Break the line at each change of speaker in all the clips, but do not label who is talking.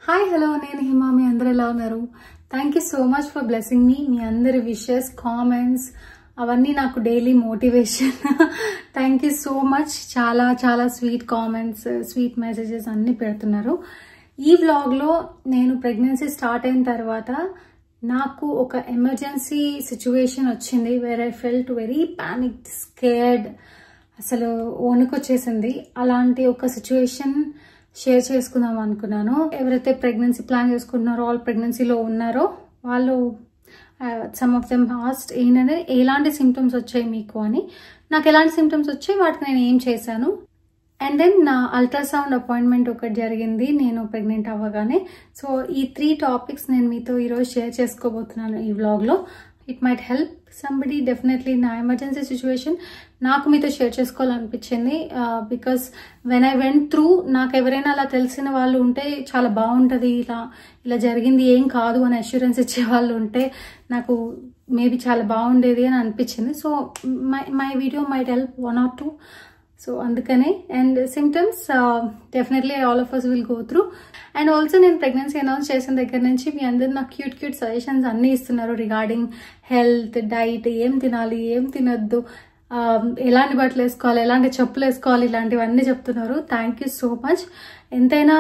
Hi hello నేను హిమా మీ అందరూ ఎలా ఉన్నారు thank you so much for blessing మీ మీ అందరి విషెస్ కామెంట్స్ అవన్నీ నాకు daily motivation thank you so much చాలా చాలా స్వీట్ కామెంట్స్ స్వీట్ మెసేజెస్ అన్ని పెడుతున్నారు ఈ వ్లాగ్లో నేను ప్రెగ్నెన్సీ స్టార్ట్ అయిన తర్వాత నాకు ఒక ఎమర్జెన్సీ సిచ్యువేషన్ వచ్చింది where I felt very panic scared అసలు వణుకొచ్చేసింది అలాంటి ఒక సిచ్యువేషన్ షేర్ చేసుకుందాం అనుకున్నాను ఎవరైతే ప్రెగ్నెన్సీ ప్లాన్ చేసుకుంటున్నారో ఆల్ ప్రెగ్నెన్సీలో ఉన్నారో వాళ్ళు సమ్ ఆఫ్ దెమ్ ఆస్క్డ్ ఏంటంటే ఎలాంటి సిమ్టమ్స్ వచ్చాయి మీకు అని నాకు ఎలాంటి సిమ్టమ్స్ వచ్చాయి వాటికి నేను ఏం చేశాను అండ్ దెన్ నా అల్ట్రాసౌండ్ అపాయింట్మెంట్ ఒకటి జరిగింది నేను ప్రెగ్నెంట్ అవ్వగానే సో ఈ 3 టాపిక్స్ నేను మీతో ఈరోజు షేర్ చేసుకోబోతున్నాను ఈ వ్లాగ్లో it might help somebody definitely నా ఎమర్జెన్సీ సిచ్యువేషన్ నాకు మీతో షేర్ చేసుకోవాలనిపించింది because when I went through నాకు ఎవరైనా అలా తెలిసిన వాళ్ళు ఉంటే చాలా బాగుంటుంది ఇలా జరిగింది ఏం కాదు అని అష్యూరెన్స్ ఇచ్చే వాళ్ళు ఉంటే నాకు మేబీ చాలా బాగుండేది అని అనిపించింది so my video might help 1 or 2 so అందుకనే and symptoms definitely all of us will go through and also నేను ప్రెగ్నెన్సీ అనౌన్స్ చేసిన దగ్గర నుంచి మీ అందరు నాకు క్యూట్ సజెషన్స్ అన్నీ ఇస్తున్నారు రిగార్డింగ్ హెల్త్ డైట్ ఏం తినాలి ఏం తినొద్దు ఎలాంటి బట్టలు వేసుకోవాలి ఎలాంటి చెప్పులు వేసుకోవాలి ఇలాంటివన్నీ చెప్తున్నారు థ్యాంక్ యూ సో మచ్ ఎంతైనా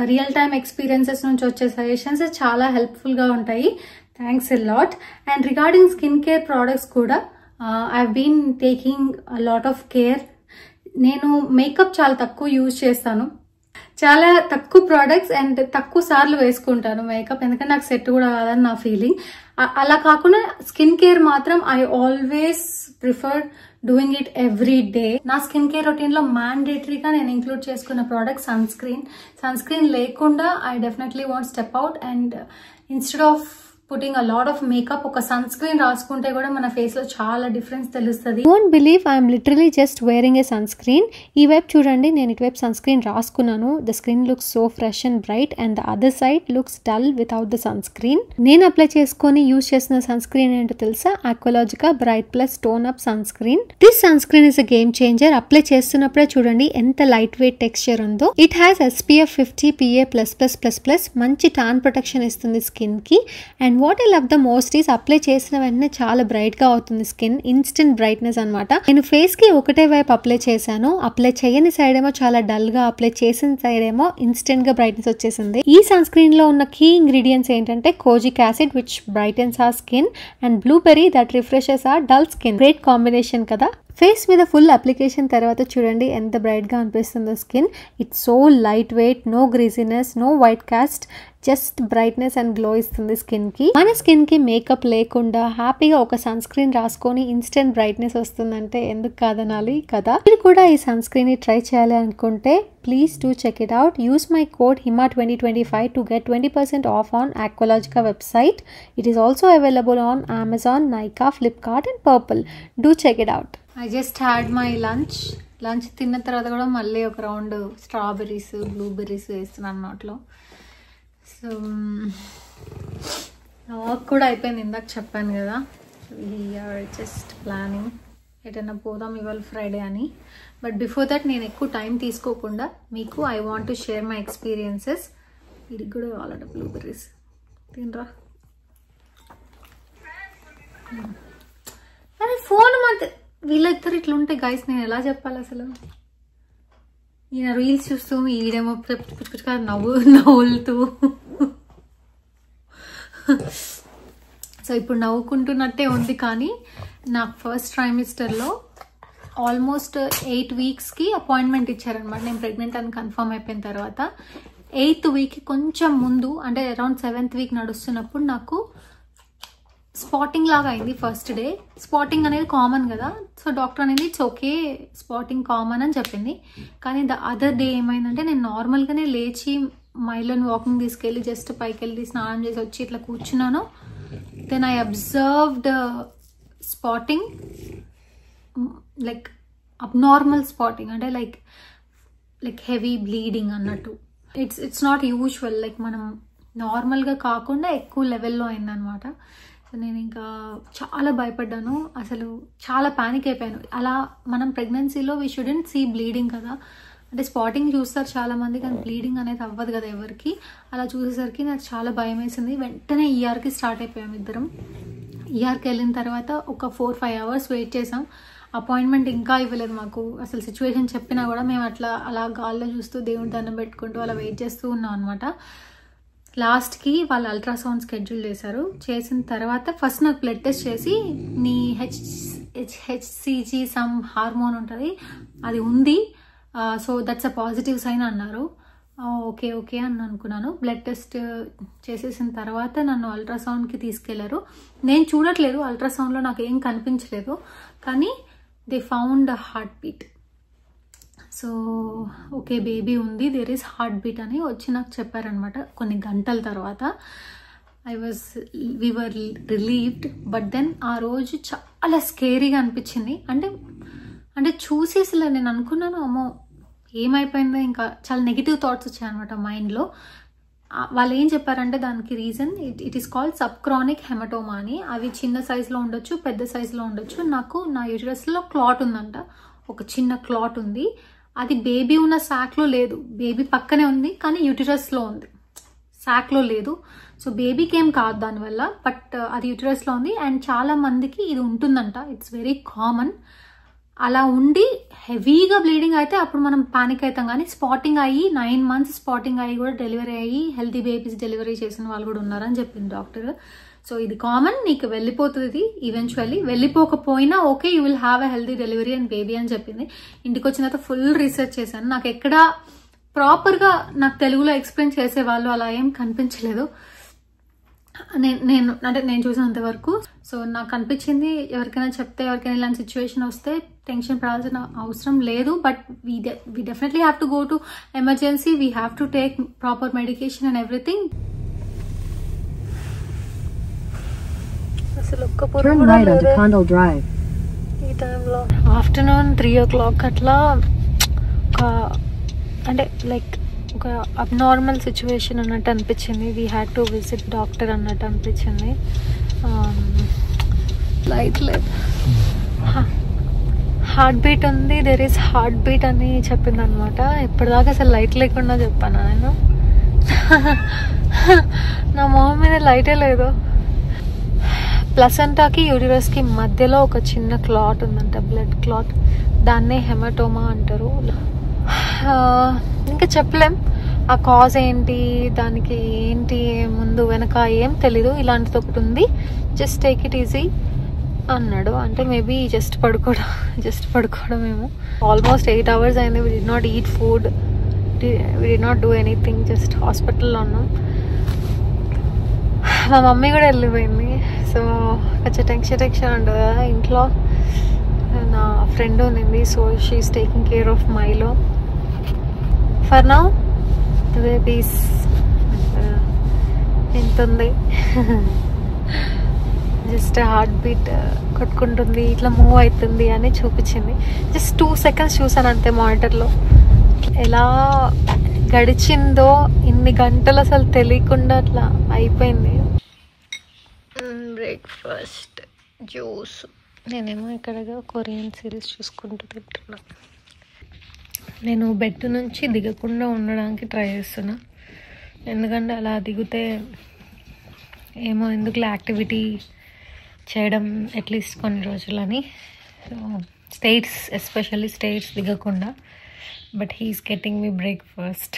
రియల్ టైమ్ ఎక్స్పీరియన్సెస్ నుంచి వచ్చే సజెషన్స్ చాలా హెల్ప్ఫుల్గా ఉంటాయి thanks a lot and regarding skin care products కూడా I been taking lot of care నేను మేకప్ చాలా తక్కువ యూజ్ చేస్తాను చాలా తక్కువ ప్రోడక్ట్స్ అండ్ తక్కువ సార్లు వేసుకుంటాను మేకప్ ఎందుకంటే నాకు సెట్ కూడా కాదని నా ఫీలింగ్ అలా కాకుండా స్కిన్ కేర్ మాత్రం I always prefer doing it every day నా స్కిన్ కేర్ రొటీన్ లో మ్యాండేటరీగా నేను ఇంక్లూడ్ చేసుకున్న ప్రోడక్ట్ సన్ స్క్రీన్ లేకుండా I definitely want step out and instead of putting a lot of makeup ఒక సన్ స్క్రీన్ రాసుకుంటే కూడా మన ఫేస్ లో చాలా డిఫరెన్స్ తెలుస్తుంది
don't believe I'm literally just wearing a sunscreen ఈ వైపు చూడండి నేను ఇటువైపు సన్ స్క్రీన్ రాసుకున్నాను the screen looks so fresh and bright and the other side looks dull without the sunscreen నేను అప్లై చేసుకొని యూజ్ చేసిన సన్ స్క్రీన్ ఏంటో తెలుసా Aqualogica bright plus tone up sunscreen this sunscreen is a game changer apply చేస్తున్నప్పుడే చూడండి ఎంత light weight texture ఉందో it has SPF 50 PA++++ మంచి టాన్ ప్రొటెక్షన్ ఇస్తుంది స్కిన్ కి and what I love the most is apply చేసిన వెంటనే చాలా బ్రైట్ గా అవుతుంది స్కిన్ ఇన్స్టెంట్ బ్రైట్నెస్ అనమాట నేను ఫేస్ కి ఒకటే వైపు అప్లై చేశాను అప్లై చేయని సైడ్ ఏమో చాలా డల్ గా అప్లై చేసిన సైడ్ ఏమో ఇన్స్టెంట్ గా బ్రైట్నెస్ వచ్చేసింది ఈ సన్ స్క్రీన్ లో ఉన్న కీ ఇంగ్రీడియంట్స్ ఏంటంటే kojic acid which brightens our skin and blueberry that refreshes our dull skin great combination కదా ఫేస్ మీద ఫుల్ అప్లికేషన్ తర్వాత చూడండి ఎంత బ్రైట్ గా అనిపిస్తుందో skin it's so lightweight no greasiness no white cast just brightness and glow ఇస్తుంది skin కి మన స్కిన్ కి మేకప్ లేకుండా హ్యాపీగా ఒక సన్ స్క్రీన్ రాసుకొని ఇన్స్టెంట్ బ్రైట్నెస్ వస్తుందంటే ఎందుకు కాదనాలి కదా మీరు కూడా ఈ సన్ స్క్రీన్ ని ట్రై చేయాలి అనుకుంటే please do check it out use my code HIMA2025 to get 20% off on Aqualogica website it is also available on Amazon Nykaa Flipkart and Purplle do check it out
I just had my lunch తిన్న తర్వాత కూడా మళ్ళీ ఒక round strawberries blueberries వేస్తున్నాను నోట్లో so walk కూడా అయిపోయింది ఇందాక చెప్పాను కదా వీఆర్ జస్ట్ ప్లానింగ్ ఎటన్నా పోదాం ఇవాళ ఫ్రైడే అని బట్ బిఫోర్ దట్ నేను ఎక్కువ టైం తీసుకోకుండా మీకు I want to share my experiences ఇది కూడా కావాలంట బ్లూబెర్రీస్ తినరా అరే ఫోన్ మాత్రం వీళ్ళిద్దరు ఇట్లా ఉంటాయి గైస్ నేను ఎలా చెప్పాలి అసలు ఈయన రీల్స్ చూస్తూ ఈడేమో నవ్వులుతూ సో ఇప్పుడు నవ్వుకుంటున్నట్టే ఉంది కానీ నాకు ఫస్ట్ ట్రైమిస్టర్లో ఆల్మోస్ట్ 8 వీక్స్కి అపాయింట్మెంట్ ఇచ్చారనమాట నేను ప్రెగ్నెంట్ అని కన్ఫర్మ్ అయిపోయిన తర్వాత 8th వీక్కి కొంచెం ముందు అంటే అరౌండ్ 7th వీక్ నడుస్తున్నప్పుడు నాకు స్పాటింగ్ లాగా అయింది ఫస్ట్ డే స్పాటింగ్ అనేది కామన్ కదా సో డాక్టర్ అనేది ఇట్స్ ఓకే స్పాటింగ్ కామన్ అని చెప్పింది కానీ ద అదర్ డే ఏమైందంటే నేను నార్మల్గానే లేచి మైలను వాకింగ్ తీసుకెళ్ళి జస్ట్ పైకి వెళ్ళి స్నానం చేసి వచ్చి ఇట్లా కూర్చున్నాను then I observed spotting like abnormal spotting అంటే లైక్ హెవీ బ్లీడింగ్ అన్నట్టు ఇట్స్ నాట్ యూజువల్ లైక్ మనం నార్మల్గా కాకుండా ఎక్కువ లెవెల్లో అయిందనమాట నేను ఇంకా చాలా భయపడ్డాను అసలు చాలా పానిక్ అయిపోయాను అలా మనం ప్రెగ్నెన్సీలో వీ షుడెంట్ సీ బ్లీడింగ్ కదా అంటే స్పాటింగ్ చూస్తారు చాలా మంది, కానీ బ్లీడింగ్ అనేది అవ్వదు కదా ఎవరికి. అలా చూసేసరికి నాకు చాలా భయం వేసింది. వెంటనే ఈఆర్కి స్టార్ట్ అయిపోయాం ఇద్దరం. ఈఆర్కి వెళ్ళిన తర్వాత ఒక 4-5 అవర్స్ వెయిట్ చేసాం. అపాయింట్మెంట్ ఇంకా ఇవ్వలేదు మాకు. అసలు సిచ్యువేషన్ చెప్పినా కూడా మేము అలా గాల్లో చూస్తూ దేవుడి దండం పెట్టుకుంటూ అలా వెయిట్ చేస్తూ ఉన్నాం అనమాట. లాస్ట్కి వాళ్ళు అల్ట్రాసౌండ్ స్కెడ్యూల్ చేశారు. చేసిన తర్వాత ఫస్ట్ నాకు బ్లడ్ టెస్ట్ చేసి నీ హెచ్సిజీ సమ్ హార్మోన్ ఉంటుంది, అది ఉంది, so that's a positive sign అన్నారు. ఓకే ఓకే అని అనుకున్నాను. బ్లడ్ టెస్ట్ చేసేసిన తర్వాత నన్ను అల్ట్రాసౌండ్కి తీసుకెళ్లారు. నేను చూడట్లేదు, అల్ట్రాసౌండ్లో నాకు ఏం కనిపించలేదు, కానీ they found heart beat. So okay baby ఉంది, దేర్ ఈస్ హార్ట్ బీట్ అని వచ్చి నాకు చెప్పారనమాట. కొన్ని గంటల తర్వాత we were relieved, but then ఆ రోజు చాలా స్కేరీగా అనిపించింది. అంటే చూసి అసలు నేను అనుకున్నాను అమ్మో ఏమైపోయిందో, ఇంకా చాలా నెగిటివ్ థాట్స్ వచ్చాయన్నమాట మైండ్లో. వాళ్ళు ఏం చెప్పారంటే దానికి reason it is called subchronic haematoma అని. అవి చిన్న సైజులో ఉండొచ్చు, పెద్ద సైజులో ఉండొచ్చు. నాకు నా యూటరస్లో క్లాట్ ఉందంట, ఒక చిన్న క్లాట్ ఉంది. అది బేబీ ఉన్న శాక్లో లేదు, బేబీ పక్కనే ఉంది కానీ యూటరస్లో ఉంది, శాక్లో లేదు. సో బేబీకి ఏం కాదు దానివల్ల, బట్ అది యూటరస్లో ఉంది. అండ్ చాలా మందికి ఇది ఉంటుందంట, ఇట్స్ వెరీ కామన్. అలా ఉండి హెవీగా బ్లీడింగ్ అయితే అప్పుడు మనం పానిక్ అవుతాం, కానీ స్పాటింగ్ అయ్యి 9 months స్పాటింగ్ అయ్యి కూడా డెలివరీ అయ్యి హెల్తీ బేబీస్ డెలివరీ చేసిన వాళ్ళు కూడా ఉన్నారని చెప్పింది డాక్టర్. సో ఇది కామన్, నీకు వెళ్ళిపోతుంది ఈవెన్చువల్లీ. వెళ్ళిపోకపోయినా okay you will have a healthy delivery and baby అని చెప్పింది. ఇంటికి వచ్చిన తర్వాత ఫుల్ రీసెర్చ్ చేశాను. నాకు ఎక్కడ ప్రాపర్గా నాకు తెలుగులో ఎక్స్ప్లెయిన్ చేసేవాళ్ళు అలా ఏం కనిపించలేదు నేను చూసినంత వరకు. సో నాకు అనిపించింది ఎవరికైనా చెప్తే, ఎవరికైనా ఇలాంటి సిచ్యువేషన్ వస్తే టెన్షన్ పడాల్సిన అవసరం లేదు. But we definitely have to go to emergency, we have to take proper medication and everything. అసలు ఒక్క ఈ టైంలో ఆఫ్టర్నూన్ 3 o'clock అట్లా అంటే లైక్ ఒక అబ్నార్మల్ సిచ్యువేషన్ అన్నట్టు అనిపించింది. We had to visit doctor అన్నట్టు అనిపించింది. లైట్ లేదు, హార్ట్ బీట్ ఉంది, దెర్ ఈస్ హార్ట్ బీట్ అని చెప్పింది అనమాట. ఇప్పటిదాకా అసలు లైట్ లేకుండా చెప్పాను నేను. నా మొహం మీద లైటే లేదు. ప్లసెంటాకి యూటరస్కి మధ్యలో ఒక చిన్న క్లాట్ ఉందంట, బ్లడ్ క్లాట్. దాన్నే హెమటోమా అంటారు. ఇంకా చెప్పలేం ఆ కాజ్ ఏంటి, దానికి ఏంటి ముందు వెనక ఏం తెలీదు. ఇలాంటిది ఒకటి ఉంది, జస్ట్ టేక్ ఇట్ ఈజీ అన్నాడు. అంటే మేబీ జస్ట్ పడుకోవడమేమో. ఆల్మోస్ట్ 8 hours అయింది. We did not eat food, we did not do anything, just హాస్పిటల్లో ఉన్నాం. మా మమ్మీ కూడా వెళ్ళిపోయింది. సో కొంచెం టెన్షన్ ఉంటుంది కదా ఇంట్లో. నా ఫ్రెండ్ ఉన్నింది, so she is taking care of Milo for now. The babies ఎంత ఉంది, జస్ట్ హార్ట్ బీట్ కొట్టుకుంటుంది, ఇట్లా మూవ్ అవుతుంది అని చూపించింది. జస్ట్ 2 seconds చూసాను అంతే మానిటర్లో. ఎలా గడిచిందో ఇన్ని గంటలు అసలు తెలియకుండా అట్లా అయిపోయింది. Breakfast, juice. నేనేమో ఇక్కడ కొరియన్ సిరీస్ చూసుకుంటూ తింటున్నా. నేను బెడ్ నుంచి దిగకుండా ఉండడానికి ట్రై చేస్తున్నా, ఎందుకంటే అలా దిగితే ఏమో ఎందుకులే యాక్టివిటీ చేయడం అట్లీస్ట్ కొన్ని రోజులని. సో స్టేట్స్, ఎస్పెషల్లీ స్టేట్స్ దిగకుండా. But he is getting me breakfast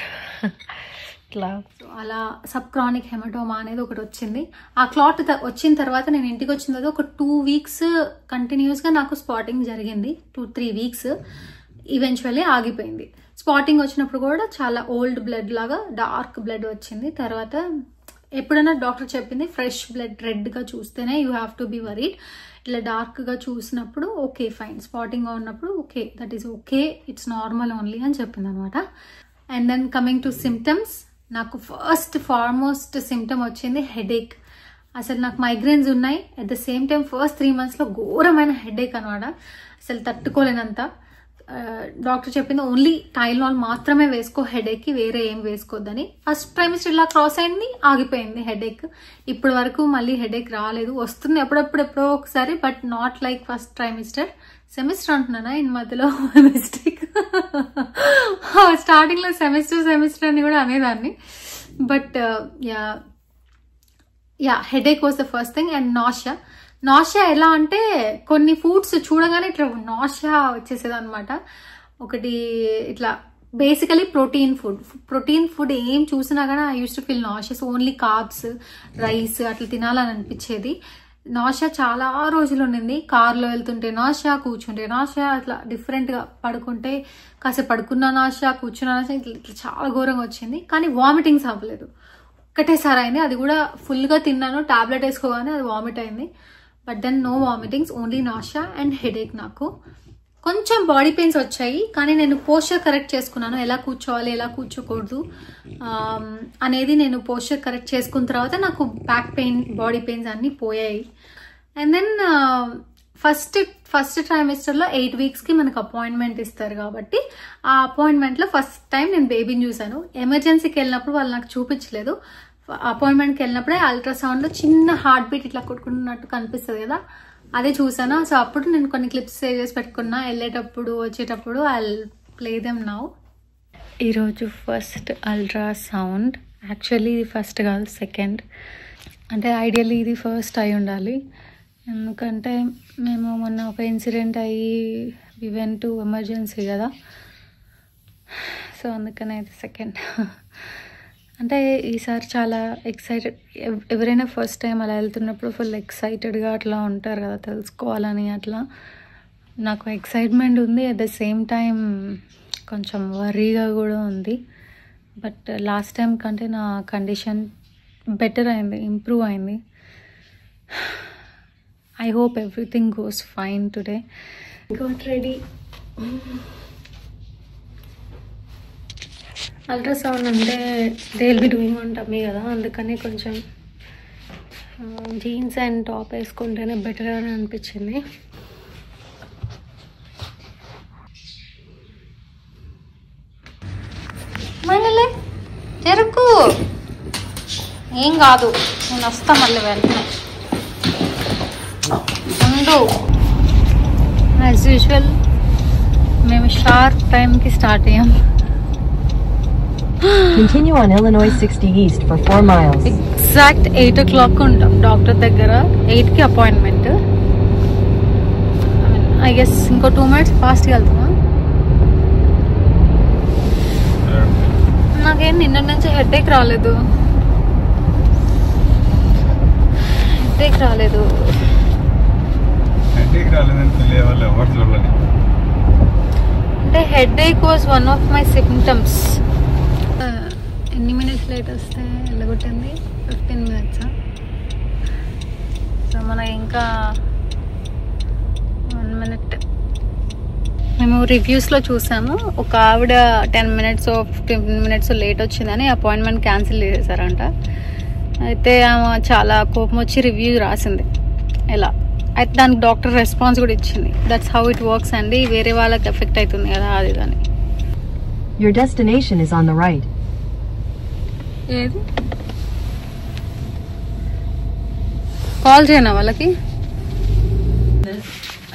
ఇట్లా. సో అలా సబ్క్రానిక్ హెమటోమా అనేది ఒకటి వచ్చింది. ఆ క్లాట్ వచ్చిన తర్వాత నేను ఇంటికి వచ్చిన తర్వాత ఒక 2 weeks కంటిన్యూస్గా నాకు స్పాటింగ్ జరిగింది. 2-3 weeks ఈవెన్చువల్లీ ఆగిపోయింది. స్పాటింగ్ వచ్చినప్పుడు కూడా చాలా ఓల్డ్ బ్లడ్ లాగా డార్క్ బ్లడ్ వచ్చింది. తర్వాత ఎప్పుడైనా డాక్టర్ చెప్పింది ఫ్రెష్ బ్లడ్ రెడ్గా చూస్తేనే you have to be worried. ఇట్లా డార్క్గా చూసినప్పుడు ఓకే ఫైన్, స్పాటింగ్గా ఉన్నప్పుడు okay, that is okay, it's normal only అని చెప్పింది అనమాట. And then coming to symptoms, నాకు ఫార్మోస్ట్ సిమ్టమ్ వచ్చింది హెడేక్. అసలు నాకు మైగ్రేన్స్ ఉన్నాయి, at the same time first 3 months ఘోరమైన హెడేక్ అనమాట. అసలు తట్టుకోలేనంత. డాక్టర్ చెప్పింది ఓన్లీ టైల్నాల్ మాత్రమే వేసుకో హెడేక్కి, వేరే ఏం వేసుకోవద్దని. ఫస్ట్ ట్రైమిస్టర్ ఇలా క్రాస్ అయింది, ఆగిపోయింది హెడేక్. ఇప్పటి వరకు మళ్ళీ హెడేక్ రాలేదు, వస్తుంది ఎప్పుడో ఒకసారి, but not like first trimester. Semester అంటున్నానా ఈ మధ్యలో మిస్టేక్. స్టార్టింగ్ లో సెమిస్టర్ అని కూడా అనేదాన్ని. But headache was the first thing. And nausea ఎలా అంటే కొన్ని ఫుడ్స్ చూడగానే ఇట్లా నాషియా వచ్చేసేది అనమాట. ఒకటి ఇట్లా బేసికలీ ప్రోటీన్ ఫుడ్ ఏం చూసినా కానీ I use to feel nauseous. Only carbs, rice అట్లా తినాలని అనిపించేది. నాషియా చాలా రోజులు ఉండింది. కార్లో వెళ్తుంటే నాషియా, కూర్చుంటే నాషియా, అట్లా డిఫరెంట్గా పడుకుంటే కాసేపు పడుకున్న నాషియా, కూర్చున్న నాషియా, ఇట్లా చాలా ఘోరంగా వచ్చింది. కానీ వామిటింగ్స్ అవ్వలేదు, ఒక్కటేసారి అయింది. అది కూడా ఫుల్గా తిన్నాను, టాబ్లెట్ వేసుకోగానే అది వామిట్ అయింది. But then no vomitings, only nausea and headache. నాకు కొంచెం బాడీ పెయిన్స్ వచ్చాయి, కానీ నేను పోస్చర్ కరెక్ట్ చేసుకున్నాను. ఎలా కూర్చోవాలి, ఎలా కూర్చోకూడదు అనేది నేను పోస్చర్ కరెక్ట్ చేసుకున్న తర్వాత నాకు బ్యాక్ పెయిన్, బాడీ పెయిన్స్ అన్నీ పోయాయి. అండ్ దెన్ ఫస్ట్ ట్రైమిస్టర్లో 8 weeksకి మనకు అపాయింట్మెంట్ ఇస్తారు కాబట్టి ఆ అపాయింట్మెంట్లో ఫస్ట్ టైం నేను బేబీని చూశాను. ఎమర్జెన్సీకి వెళ్ళినప్పుడు వాళ్ళు నాకు చూపించలేదు. అపాయింట్మెంట్కి వెళ్ళినప్పుడే అల్ట్రాసౌండ్లో చిన్న హార్ట్ బీట్ ఇట్లా కొట్టుకున్నట్టు కనిపిస్తుంది కదా, అదే చూసాను. సో అప్పుడు నేను కొన్ని క్లిప్స్ సేవ్ చేసి పెట్టుకున్నా, వెళ్ళేటప్పుడు వచ్చేటప్పుడు ఐ ప్లే దెమ్ నౌ. ఈరోజు ఫస్ట్ అల్ట్రాసౌండ్, యాక్చువల్లీ ఇది ఫస్ట్ కాదు, సెకండ్. అంటే ఐడియల్లీ ఇది ఫస్ట్ అయి ఉండాలి, ఎందుకంటే మేము మొన్న ఒక ఇన్సిడెంట్ అయ్యి వి వెంట్ టు ఎమర్జెన్సీ కదా, సో అందుకనే ఇది సెకండ్. అంటే ఈసారి చాలా ఎక్సైటెడ్. ఎవరైనా ఫస్ట్ టైం అలా వెళ్తున్నప్పుడు ఫుల్ ఎక్సైటెడ్గా అట్లా ఉంటారు కదా, తెలుసుకోవాలని. అట్లా నాకు ఎక్సైట్మెంట్ ఉంది, అట్ ద సేమ్ టైం కొంచెం వరీగా కూడా ఉంది. బట్ లాస్ట్ టైం కంటే నా కండిషన్ బెటర్ అయింది, ఇంప్రూవ్ అయింది. I hope everything goes fine today. Got ready. Ultrasound అంటే they will be doing on tummy కదా, అందుకని కొంచెం జీన్స్ అండ్ టాప్ వేసుకుంటేనే బెటర్ అని అనిపించింది. మళ్ళీ చెరుకు ఏం కాదు, నేను వస్తా మళ్ళీ వెంటనే. యాజ్ యూజువల్ మేము షార్ప్ టైంకి స్టార్ట్ అయ్యాం.
Continue on Illinois 60 East for 4 miles.
Exact 8 o'clock ఉంటాం డాక్టర్ దగ్గర. 8కి అపాయింట్మెంట్. ఐ గెస్ ఇంకో 2 minutes ఫాస్ట్గా వెళ్తామా. నాకేం నిన్న నుంచి హెడేక్ రాలేదు. అంటే headache was one of my symptoms. ఎన్ని మినిట్స్ లేట్ వస్తే వెళ్ళగొట్టింది? 15 minutes. సో మనకి ఇంకా 1 minute. మేము రివ్యూస్లో చూసాము, ఒక ఆవిడ 10 minutes 15 minutes లేట్ వచ్చిందని అపాయింట్మెంట్ క్యాన్సిల్ చేశారంట. అయితే ఆమె చాలా కోపం వచ్చి రివ్యూ రాసింది ఎలా. అయితే దానికి డాక్టర్ రెస్పాన్స్ కూడా ఇచ్చింది. దట్స్ హౌ ఇట్ వర్క్స్ అండి, వేరే వాళ్ళకి ఎఫెక్ట్ అవుతుంది కదా అది దాన్ని.
Your destination is on the right.
ఏది కాల్ చేయనా వాళ్ళకి?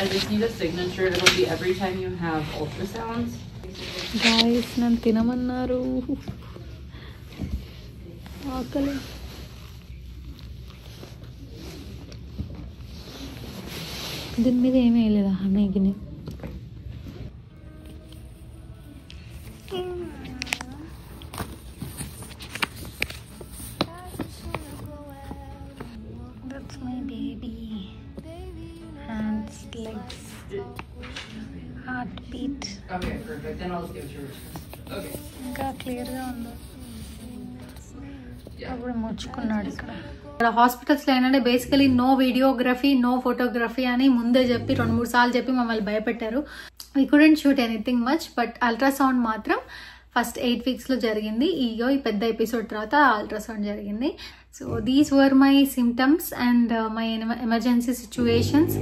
I just need a signature. It'll be every time you have ultrasounds.
Guys, నన్ను తినమన్నారు. ఆకలి. దీని మీద ఏమీ వేయలేదా హనీగిని? That's my baby. Hands, legs, heartbeat.
Okay, perfect. Then I'll give you your Okay.
ఇంకా క్లియర్గా ఉందా? అప్పుడు ముచ్చుకున్నాడు ఇక్కడ. హాస్పిటల్స్లో ఏంటంటే basically no videography, no photography అని ముందే చెప్పి 2-3 సార్లు చెప్పి మమ్మల్ని భయపెట్టారు. We couldn't shoot anything much. But ultrasound మాత్రం ఫస్ట్ 8 వీక్స్లో జరిగింది. ఈ పెద్ద ఎపిసోడ్ తర్వాత అల్ట్రాసౌండ్ జరిగింది. So these were my symptoms and my emergency situations.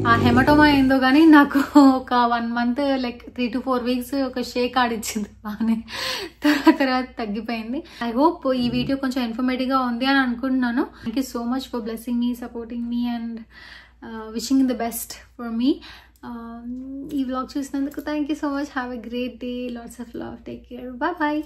ఆ హెమటోమా ఏందో కానీ నాకు ఒక 1 మంత్ లైక్ 3 to 4 వీక్స్ ఒక షేక్ ఆడిచ్చింది బాగానే. తర్వాత తగ్గిపోయింది. ఐ హోప్ ఈ వీడియో కొంచెం ఇన్ఫర్మేటివ్గా ఉంది అని అనుకుంటున్నాను. Thank you so much for blessing me, supporting me and wishing the best for me. ఈ వ్లాగ్ చూసినందుకు thank you so much. Have a great day. Lots of love. Take care. Bye bye.